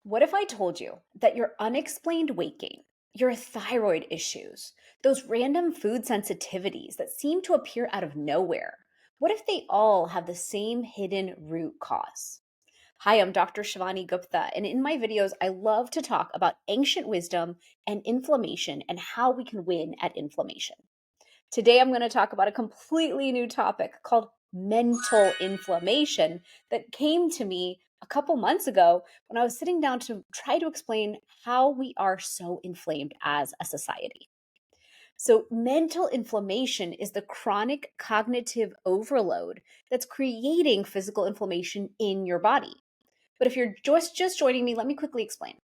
What if I told you that your unexplained weight gain, your thyroid issues, those random food sensitivities that seem to appear out of nowhere, what if they all have the same hidden root cause? Hi, I'm Dr. Shivani Gupta, and in my videos, I love to talk about ancient wisdom and inflammation and how we can win at inflammation. Today, I'm going to talk about a completely new topic called mental inflammation that came to me a couple months ago when I was sitting down to try to explain how we are so inflamed as a society. So, mental inflammation is the chronic cognitive overload that's creating physical inflammation in your body. But if you're just joining me, let me quickly explain.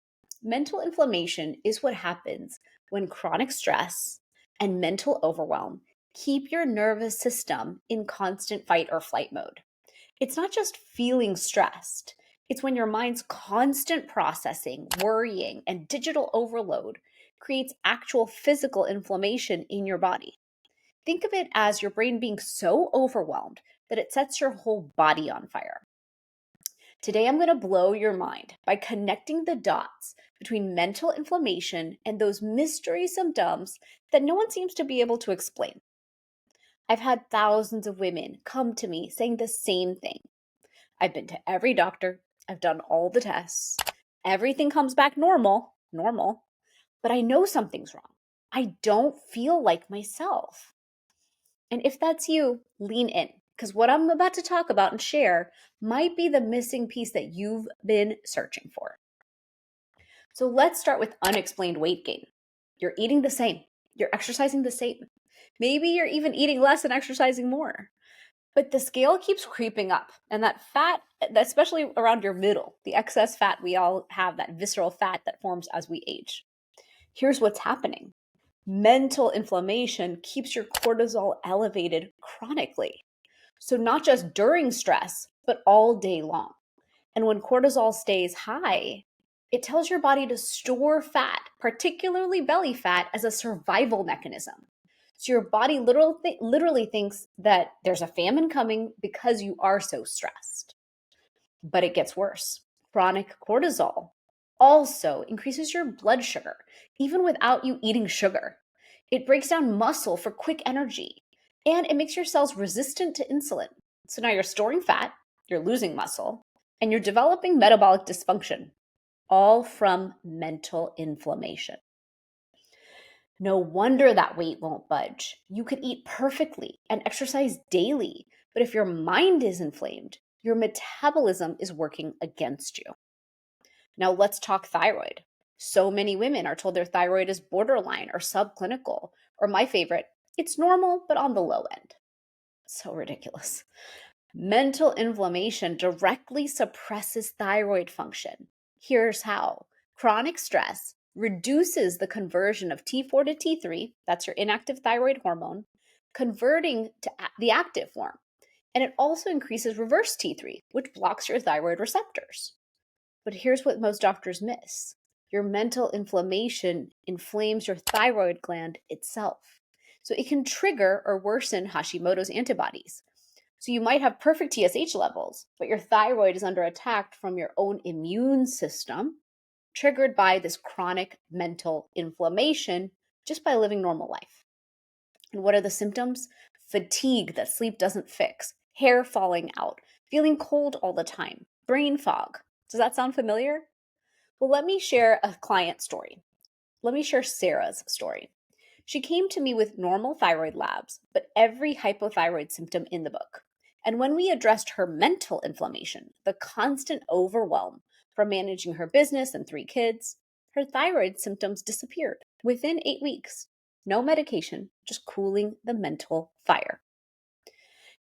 Mental inflammation is what happens when chronic stress and mental overwhelm keep your nervous system in constant fight or flight mode. It's not just feeling stressed, it's when your mind's constant processing, worrying, and digital overload creates actual physical inflammation in your body. Think of it as your brain being so overwhelmed that it sets your whole body on fire. Today, I'm going to blow your mind by connecting the dots between mental inflammation and those mystery symptoms that no one seems to be able to explain. I've had thousands of women come to me saying the same thing. I've been to every doctor, I've done all the tests, everything comes back normal, but I know something's wrong. I don't feel like myself. And if that's you, lean in, because what I'm about to talk about and share might be the missing piece that you've been searching for. So let's start with unexplained weight gain. You're eating the same, you're exercising the same. Maybe you're even eating less and exercising more. But the scale keeps creeping up, and that fat, especially around your middle, the excess fat, we all have that visceral fat that forms as we age. Here's what's happening. Mental inflammation keeps your cortisol elevated chronically. So, not just during stress, but all day long. And when cortisol stays high, it tells your body to store fat, particularly belly fat, as a survival mechanism. So, your body literally thinks that there's a famine coming because you are so stressed. But it gets worse. Chronic cortisol also increases your blood sugar, even without you eating sugar. It breaks down muscle for quick energy, and it makes your cells resistant to insulin. So now you're storing fat, you're losing muscle, and you're developing metabolic dysfunction, all from mental inflammation. No wonder that weight won't budge. You could eat perfectly and exercise daily, but if your mind is inflamed, your metabolism is working against you. Now let's talk thyroid. So many women are told their thyroid is borderline or subclinical, or my favorite, it's normal but on the low end. So ridiculous. Mental inflammation directly suppresses thyroid function. Here's how. Chronic stress reduces the conversion of T4 to T3, that's your inactive thyroid hormone, converting to the active form. And it also increases reverse T3, which blocks your thyroid receptors. But here's what most doctors miss. Your mental inflammation inflames your thyroid gland itself. So it can trigger or worsen Hashimoto's antibodies. So you might have perfect TSH levels, but your thyroid is under attack from your own immune system, triggered by this chronic mental inflammation just by living normal life. And what are the symptoms? Fatigue that sleep doesn't fix, hair falling out, feeling cold all the time, brain fog. Does that sound familiar? Well, let me share a client story. Let me share Sarah's story. She came to me with normal thyroid labs, but every hypothyroid symptom in the book. And when we addressed her mental inflammation, the constant overwhelm from managing her business and 3 kids, her thyroid symptoms disappeared within 8 weeks. No medication, just cooling the mental fire.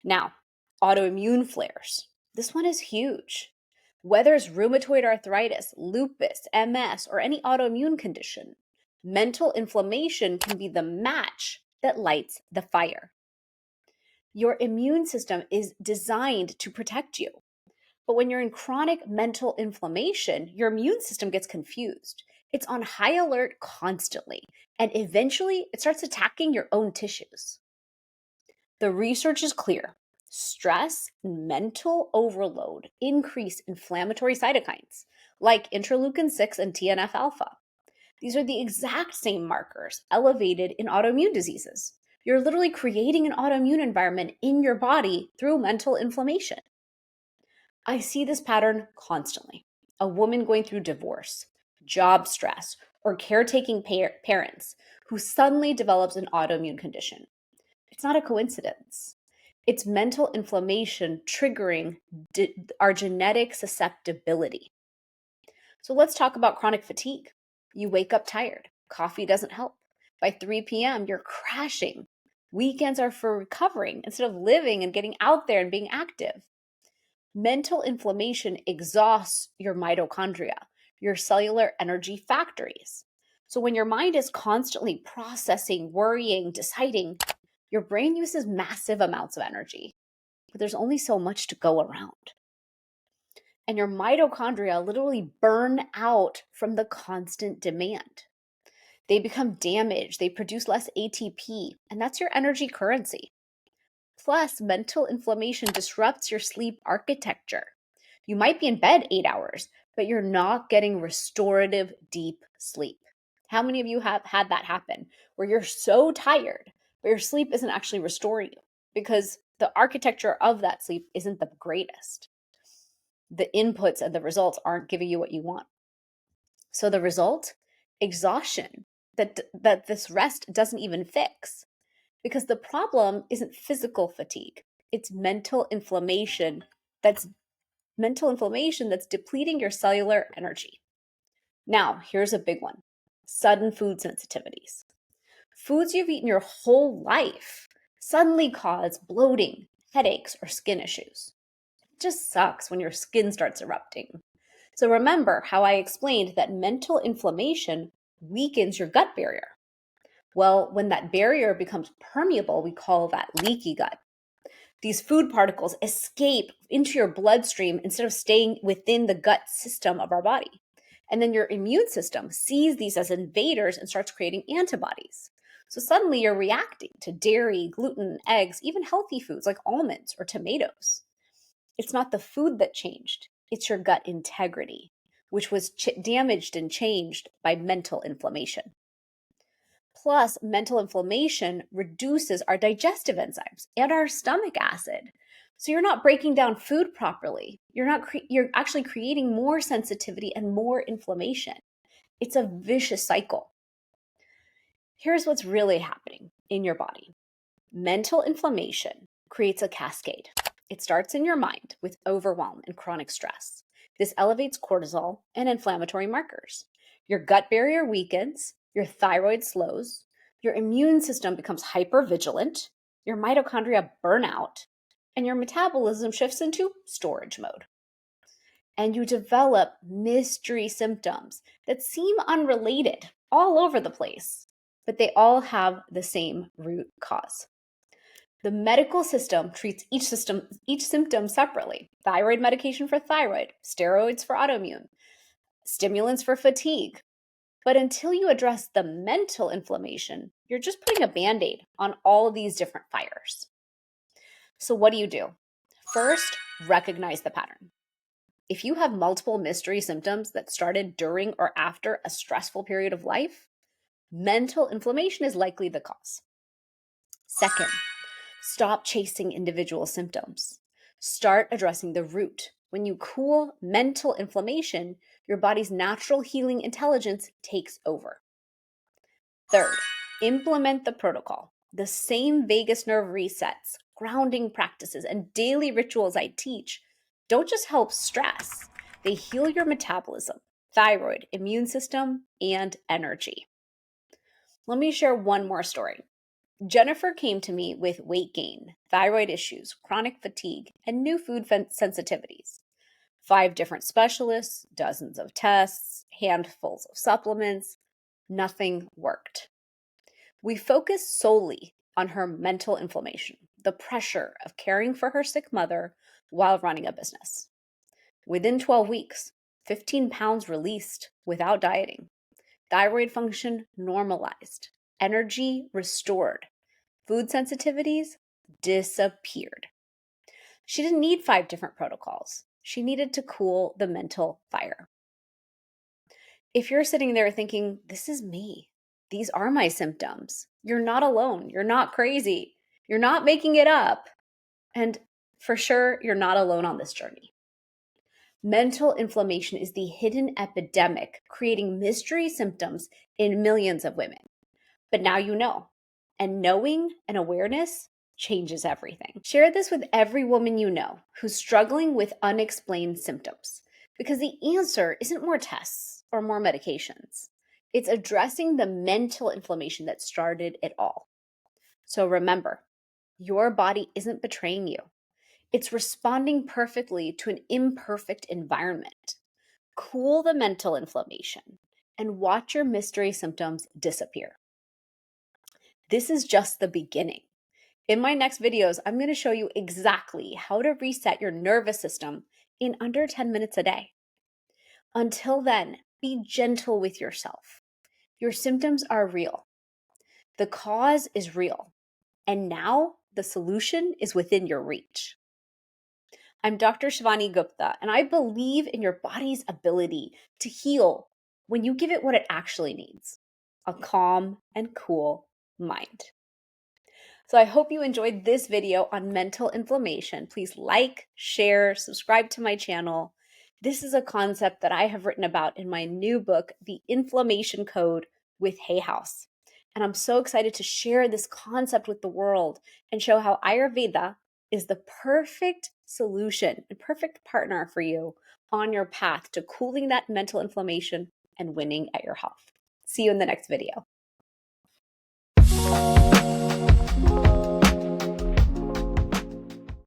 Now, autoimmune flares. This one is huge. Whether it's rheumatoid arthritis, lupus, MS, or any autoimmune condition, mental inflammation can be the match that lights the fire. Your immune system is designed to protect you. But when you're in chronic mental inflammation, your immune system gets confused. It's on high alert constantly, and eventually it starts attacking your own tissues. The research is clear. Stress and mental overload increase inflammatory cytokines like interleukin 6 and TNF alpha. These are the exact same markers elevated in autoimmune diseases. You're literally creating an autoimmune environment in your body through mental inflammation. I see this pattern constantly. A woman going through divorce, job stress, or caretaking parents who suddenly develops an autoimmune condition. It's not a coincidence. It's mental inflammation triggering our genetic susceptibility. So let's talk about chronic fatigue. You wake up tired. Coffee doesn't help. By 3 p.m., you're crashing. Weekends are for recovering instead of living and getting out there and being active. Mental inflammation exhausts your mitochondria, your cellular energy factories. So when your mind is constantly processing, worrying, deciding, your brain uses massive amounts of energy, but there's only so much to go around. And your mitochondria literally burn out from the constant demand. They become damaged, they produce less ATP, and that's your energy currency. Plus, mental inflammation disrupts your sleep architecture. You might be in bed 8 hours, but you're not getting restorative deep sleep. How many of you have had that happen where you're so tired, but your sleep isn't actually restoring you because the architecture of that sleep isn't the greatest? The inputs and the results aren't giving you what you want. So the result, exhaustion that this rest doesn't even fix, because the problem isn't physical fatigue. It's that's mental inflammation that's depleting your cellular energy. Now, here's a big one. Sudden food sensitivities. Foods you've eaten your whole life suddenly cause bloating, headaches, or skin issues. It just sucks when your skin starts erupting. So remember how I explained that mental inflammation weakens your gut barrier. Well, when that barrier becomes permeable, we call that leaky gut. These food particles escape into your bloodstream instead of staying within the gut system of our body. And then your immune system sees these as invaders and starts creating antibodies. So suddenly you're reacting to dairy, gluten, eggs, even healthy foods like almonds or tomatoes. It's not the food that changed, it's your gut integrity, which was damaged and changed by mental inflammation. Plus, mental inflammation reduces our digestive enzymes and our stomach acid. So you're not breaking down food properly. You're actually creating more sensitivity and more inflammation. It's a vicious cycle. Here's what's really happening in your body. Mental inflammation creates a cascade. It starts in your mind with overwhelm and chronic stress. This elevates cortisol and inflammatory markers. Your gut barrier weakens, your thyroid slows, your immune system becomes hypervigilant, your mitochondria burn out, and your metabolism shifts into storage mode. And you develop mystery symptoms that seem unrelated all over the place, but they all have the same root cause. The medical system treats each symptom separately. Thyroid medication for thyroid, steroids for autoimmune, stimulants for fatigue. But until you address the mental inflammation, you're just putting a band-aid on all of these different fires. So what do? First, recognize the pattern. If you have multiple mystery symptoms that started during or after a stressful period of life, mental inflammation is likely the cause. Second, stop chasing individual symptoms. Start addressing the root. When you cool mental inflammation, your body's natural healing intelligence takes over. Third, implement the protocol. The same vagus nerve resets, grounding practices, and daily rituals I teach don't just help stress, they heal your metabolism, thyroid, immune system, and energy. Let me share one more story. Jennifer came to me with weight gain, thyroid issues, chronic fatigue, and new food sensitivities. 5 different specialists, dozens of tests, handfuls of supplements. Nothing worked. We focused solely on her mental inflammation, the pressure of caring for her sick mother while running a business. Within 12 weeks, 15 pounds released without dieting, thyroid function normalized, energy restored, food sensitivities disappeared. She didn't need 5 different protocols. She needed to cool the mental fire. If you're sitting there thinking, this is me, these are my symptoms, you're not alone. You're not crazy. You're not making it up. And for sure, you're not alone on this journey. Mental inflammation is the hidden epidemic creating mystery symptoms in millions of women. But now you know. And knowing and awareness changes everything. Share this with every woman you know who's struggling with unexplained symptoms, because the answer isn't more tests or more medications. It's addressing the mental inflammation that started it all. So remember, your body isn't betraying you. It's responding perfectly to an imperfect environment. Cool the mental inflammation and watch your mystery symptoms disappear. This is just the beginning. In my next videos, I'm going to show you exactly how to reset your nervous system in under 10 minutes a day. Until then, be gentle with yourself. Your symptoms are real. The cause is real. And now the solution is within your reach. I'm Dr. Shivani Gupta, and I believe in your body's ability to heal when you give it what it actually needs: a calm and cool mind. So I hope you enjoyed this video on mental inflammation. Please like, share, subscribe to my channel. This is a concept that I have written about in my new book, The Inflammation Code with Hay House. And I'm so excited to share this concept with the world and show how Ayurveda is the perfect solution and perfect partner for you on your path to cooling that mental inflammation and winning at your health. See you in the next video.